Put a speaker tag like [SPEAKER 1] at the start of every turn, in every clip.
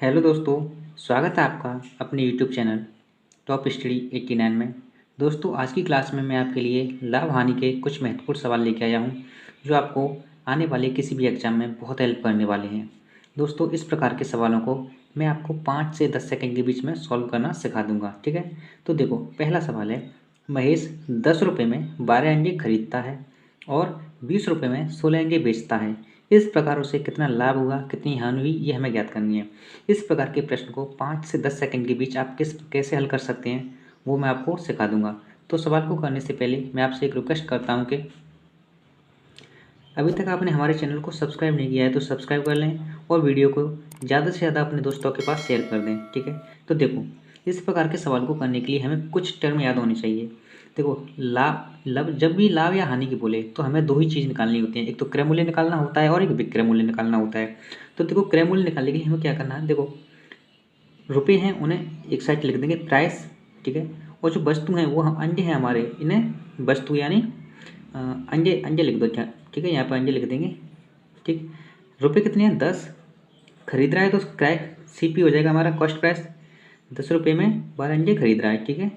[SPEAKER 1] Hello दोस्तों, स्वागत है आपका अपने यूट्यूब चैनल टॉप स्टडी 89 में। दोस्तों, आज की क्लास में मैं आपके लिए लाभ हानि के कुछ महत्वपूर्ण सवाल लेके आया हूं, जो आपको आने वाले किसी भी एग्जाम में बहुत हेल्प करने वाले हैं। दोस्तों, इस प्रकार के सवालों को मैं आपको 5 से 10 सेकंड के बीच में सॉल्व करना सिखा दूंगा, ठीक है। तो देखो, पहला सवाल है, महेश 10 रुपये में 12 अंडे खरीदता है और 20 रुपये में 16 अंडे बेचता है। इस प्रकार उसे कितना लाभ हुआ, कितनी हानि हुई, ये हमें ज्ञात करनी है। इस प्रकार के प्रश्न को 5 से 10 सेकंड के बीच आप कैसे हल कर सकते हैं, वो मैं आपको सिखा दूंगा। तो सवाल को करने से पहले मैं आपसे एक रिक्वेस्ट करता हूँ कि अभी तक आपने हमारे चैनल को सब्सक्राइब नहीं किया है तो सब्सक्राइब कर लें और वीडियो को ज़्यादा से ज़्यादा अपने दोस्तों के पास शेयर कर दें, ठीक है। तो देखो, इस प्रकार के सवाल को करने के लिए हमें कुछ टर्म याद होने चाहिए। देखो, जब भी लाभ या हानि की बोले तो हमें दो ही चीज़ निकालनी होती है, एक तो क्रय मूल्य निकालना होता है और एक विक्रय मूल्य निकालना होता है। तो देखो, क्रय मूल्य निकालने के लिए हमें क्या करना है, देखो रुपये हैं उन्हें एक साइड लिख देंगे प्राइस, ठीक है। और जो वस्तु हैं वो हम अंडे हैं हमारे, इन्हें वस्तु यानी अंडे अंडे लिख दो, ठीक है। यहाँ पर अंडे लिख देंगे, ठीक। रुपये कितने हैं, 10। खरीद रहा है तो क्रय CP हो जाएगा हमारा कॉस्ट प्राइस, 10 रुपये में 12 अंडे खरीद रहा है, ठीक है।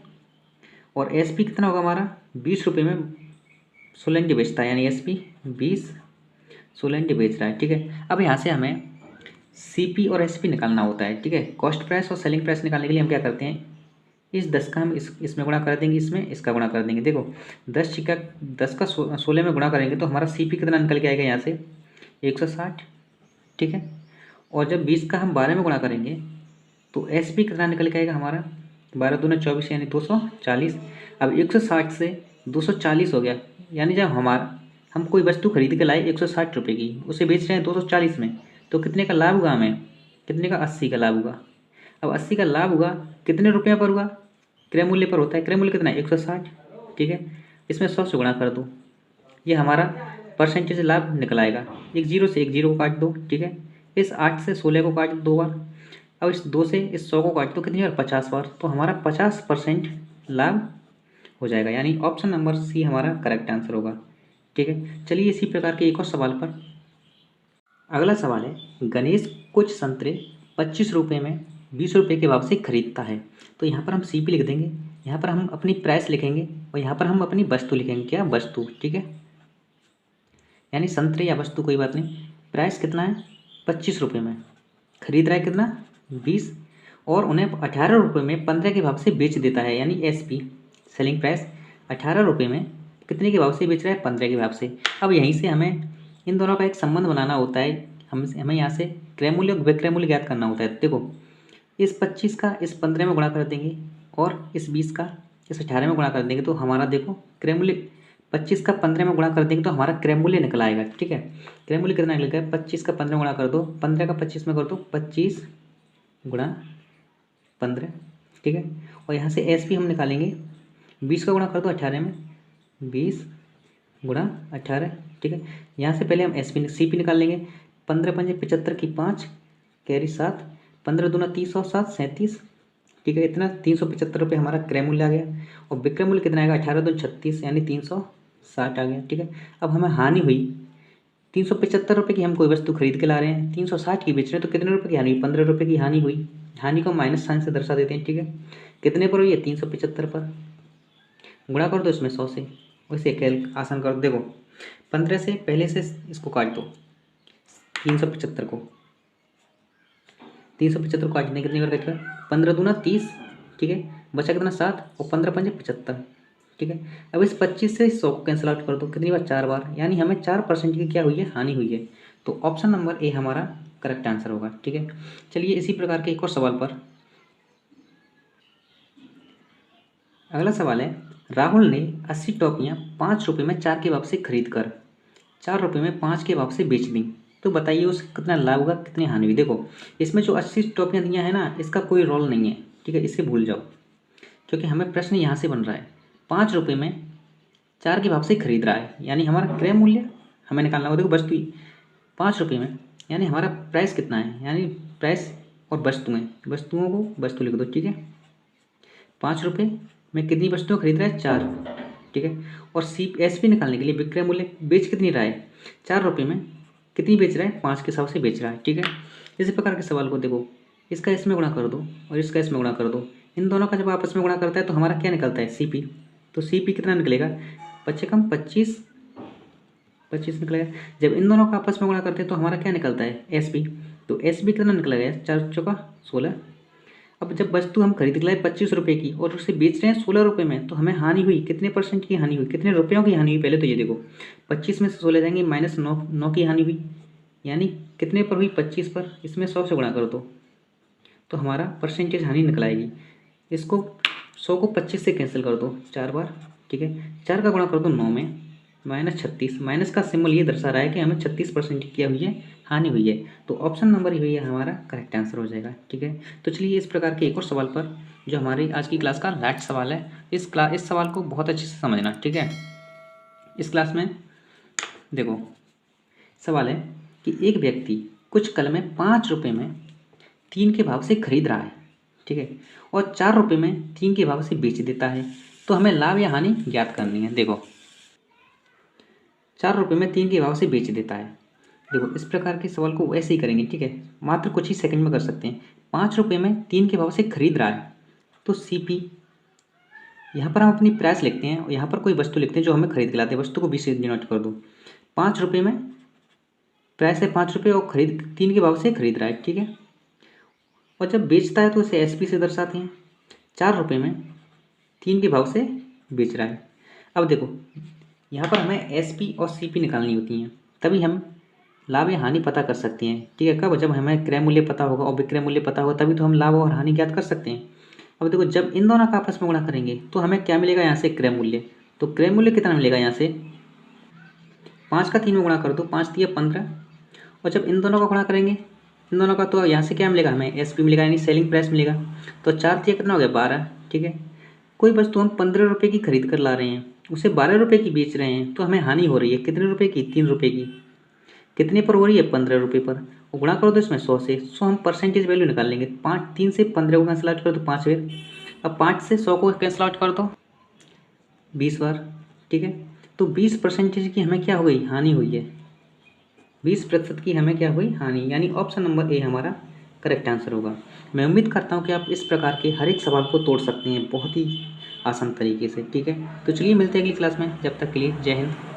[SPEAKER 1] और SP कितना होगा हमारा, 20 रुपये में 16 अंडे बेचता है, यानी SP 20 16 अंडे बेच रहा है, ठीक है। अब यहाँ से हमें CP और SP निकालना होता है, ठीक है। कॉस्ट प्राइस और सेलिंग प्राइस निकालने के लिए हम क्या करते हैं, इस 10 का हम इसमें गुणा कर देंगे, इसमें इसका गुणा कर देंगे। देखो, 10 का 16 में गुणा करेंगे तो हमारा CP कितना निकल के आएगा, यहाँ से 160, ठीक है। और जब 20 का हम 12 में गुणा करेंगे तो SP कितना निकल के आएगा हमारा, 12 दूना 24 यानी 240। अब 160 से 240 हो गया, यानी जब हम कोई वस्तु खरीद के लाए 160 रुपये की, उसे बेच रहे हैं 240 में, तो कितने का लाभ हुआ हमें, कितने का, 80 का लाभ हुआ। अब 80 का लाभ हुआ, कितने रुपये पर हुआ, क्रय मूल्य पर होता है। क्रय मूल्य कितना है, 160, ठीक है। इसमें 100 से गुणा कर दो, ये हमारा परसेंटेज लाभ निकल आएगा। एक जीरो से एक जीरो को काट दो, ठीक है। इस 8 से 16 को काट दो 2 बार। अब इस 2 से इस 100 को काट दो कितनी बार, 50 बार। तो हमारा 50% लाभ हो जाएगा, यानी ऑप्शन नंबर C हमारा करेक्ट आंसर होगा, ठीक है। चलिए इसी प्रकार के एक और सवाल पर, अगला सवाल है, गणेश कुछ संतरे 25 रुपये में 20 रुपये के भाव से खरीदता है। तो यहाँ पर हम CP लिख देंगे, यहाँ पर हम अपनी प्राइस लिखेंगे और यहाँ पर हम अपनी वस्तु लिखेंगे, क्या, वस्तु, ठीक है। यानी संतरे या वस्तु कोई बात नहीं। प्राइस कितना है, 25 रुपये में, खरीद रहा है कितना, 20, और उन्हें 18 रुपये में 15 के भाव से बेच देता है, यानी SP सेलिंग प्राइस 18 रुपये में कितने के भाव से बेच रहा है, 15 के भाव से। अब यहीं से हमें इन दोनों का एक संबंध बनाना होता है, हमें यहाँ से क्रय मूल्य और विक्रय मूल्य ज्ञात करना होता है। देखो, इस 25 का इस 15 में गुणा कर देंगे और इस 20 का इस 18 में गुणा कर देंगे, तो हमारा देखो क्रय मूल्य 25 का 15 में गुणा कर देंगे तो हमारा क्रय मूल्य निकल आएगा, ठीक है। क्रय मूल्य कितना निकलेगा, 25 का 15 गुणा कर दो, 15 का 25 में कर दो, 25 गुणा 15, ठीक है। और यहाँ से SP हम निकालेंगे, 20 का गुणा कर दो 18 में, 20 गुणा 18, ठीक है। यहाँ से पहले हम CP निकाल लेंगे, 15 पंजे 75 की 5 कैरी 7, 15 दूना 30 और 7 37, ठीक है। इतना 375 रुपये हमारा क्रय मूल्य आ गया। और विक्रय मूल्य कितना आएगा, 18 दूना 36 यानी 360 आ गया, ठीक है। अब हमें हानि हुई, 375 रुपये की हम कोई वस्तु खरीद के ला रहे हैं, 360 की बेच रहे हैं, तो कितने रुपये की हानि हुई, 15 रुपये की हानि हुई। हानि को माइनस साइन से दर्शा देते हैं, ठीक है। कितने पर हुई है, 375 पर। गुणा कर दो इसमें 100 से, वैसे आसान कर दो। देखो, 15 से पहले से इसको काट दो, 375 को 375 को काटने कितनी बार कटेगा, 15 दूना 30, ठीक है। बचा कितना, 7, और 15 पंजे 75, ठीक है। अब इस 25 से 100 को कैंसिल आउट कर दो, कितनी बार, 4 बार, यानी हमें 4% की क्या हुई है, हानि हुई है। तो ऑप्शन नंबर A हमारा करेक्ट आंसर होगा, ठीक है। चलिए इसी प्रकार के एक और सवाल पर, अगला सवाल है, राहुल ने 80 टॉफियाँ 5 रुपये में 4 के भाव से खरीद कर 4 रुपये में 5 के भाव से बेच दी। तो बताइए उसे कितना लाभ होगा, कितनी हानि हुई। देखो, इसमें जो 80 टॉफियाँ दिया है ना, इसका कोई रोल नहीं है, ठीक है, इसे भूल जाओ, क्योंकि हमें प्रश्न यहाँ से बन रहा है, 5 रुपये में 4 के भाव से खरीद रहा है, यानी हमारा क्रय मूल्य हमें निकालना होगा। देखो, वस्तु 5 रुपये में, यानी हमारा प्राइस कितना है, यानी प्राइस और वस्तुओं को वस्तु लिख दो, ठीक है। 5 रुपये में कितनी वस्तुएं खरीद रहा है, 4, ठीक है। और SP निकालने के लिए विक्रय मूल्य बेच कितनी रहा है, 4 रुपये में कितनी बेच रहा है, 5 के हिसाब से बेच रहा है, ठीक है। इसी प्रकार के सवाल को देखो, इसका इसमें गुणा कर दो और इसका इसमें गुणा कर दो। इन दोनों का जब आपस में गुणा करता है तो हमारा क्या निकलता है, CP। तो CP कितना निकलेगा, 25 कम 25 निकलेगा। जब इन दोनों का आपस में गुणा करते हैं तो हमारा क्या निकलता है, SP। तो SP कितना निकलेगा, 4 चौका 16। अब जब वस्तु हम खरीद के लाए 25 रुपये की और उसे बेच रहे हैं 16 रुपये में, तो हमें हानि हुई, कितने % की हानि हुई, कितने रुपयों की हानि हुई, पहले तो ये देखो। 25 में से 16 जाएंगे, -9 की हानि हुई, यानी कितने पर हुई, 25 पर। इसमें 100 से गुणा कर दो तो हमारा % हानि निकल आएगी। इसको 100 को 25 से कैंसिल कर दो 4 बार, ठीक है। 4 का गुणा कर दो 9 में, -36। माइनस का सिंबल ये दर्शा रहा है कि हमें 36% की क्या हुई है, हानि हुई है। तो ऑप्शन नंबर ही हुई है हमारा करेक्ट आंसर हो जाएगा, ठीक है। तो चलिए इस प्रकार के एक और सवाल पर, जो हमारी आज की क्लास का लास्ट सवाल है, इस सवाल को बहुत अच्छे से समझना, ठीक है। इस क्लास में देखो सवाल है कि एक व्यक्ति कुछ कलमें 5 रुपये में 3 के भाव से खरीद रहा है, ठीक है, और 4 रुपये में 3 के भाव से बेच देता है। तो हमें लाभ या हानि ज्ञात करनी है। देखो 4 रुपये में 3 के भाव से बेच देता है। देखो इस प्रकार के सवाल को ऐसे ही करेंगे, ठीक है, मात्र कुछ ही सेकंड में कर सकते हैं। 5 रुपये में 3 के भाव से खरीद रहा है, तो CP, यहाँ पर हम अपनी प्राइस लिखते हैं और यहाँ पर कोई वस्तु लिखते हैं जो हमें खरीद के लाते हैं। वस्तु को 20 से डिनोट कर दो। 5 रुपये में प्राइस है 5 रुपये और 3 के भाव से खरीद रहा है, ठीक है। और जब बेचता है तो इसे SP से दर्शाते हैं। 4 रुपये में 3 के भाव से बेच रहा है। अब देखो यहाँ पर हमें SP और CP निकालनी होती हैं, तभी हम लाभ या हानि पता कर सकते हैं, ठीक है। कब, जब हमें क्रय मूल्य पता होगा और विक्रय मूल्य पता होगा, तभी तो हम लाभ और हानि ज्ञात कर सकते हैं। अब देखो जब इन दोनों का आपस में गुणा करेंगे तो हमें क्या मिलेगा, यहाँ से क्रय मूल्य। तो क्रय मूल्य कितना मिलेगा, यहाँ से 5 का 3 में गुणा कर दो, 5 3 15। और जब इन दोनों का गुणा करेंगे, इन दोनों का, तो यहाँ से क्या मिलेगा, हमें SP मिलेगा, यानी सेलिंग प्राइस मिलेगा। तो 4 3 कितना हो गया, 12, ठीक है। कोई वस्तु हम 15 रुपये की खरीद कर ला रहे हैं, उसे 12 रुपये की बेच रहे हैं, तो हमें हानि हो रही है कितने रुपये की, 3 रुपये की। कितने पर हो रही है, 15 रुपये पर। और गुणा करो तो इसमें 100 से, 100 हम % वैल्यू निकाल लेंगे। 3 से 15 को कैंसिल आउट करो तो 5 बार। अब 5 से 100 को कैंसिल आउट कर दो 20 बार, ठीक है। तो 20% की हमें क्या हो गई, हानि हुई है। 20% की हमें क्या हुई, हानि, यानी ऑप्शन नंबर ए हमारा करेक्ट आंसर होगा। मैं उम्मीद करता हूँ कि आप इस प्रकार के हर एक सवाल को तोड़ सकते हैं बहुत ही आसान तरीके से, ठीक है। तो चलिए मिलते हैं अगली क्लास में, जब तक के लिए जय हिंद।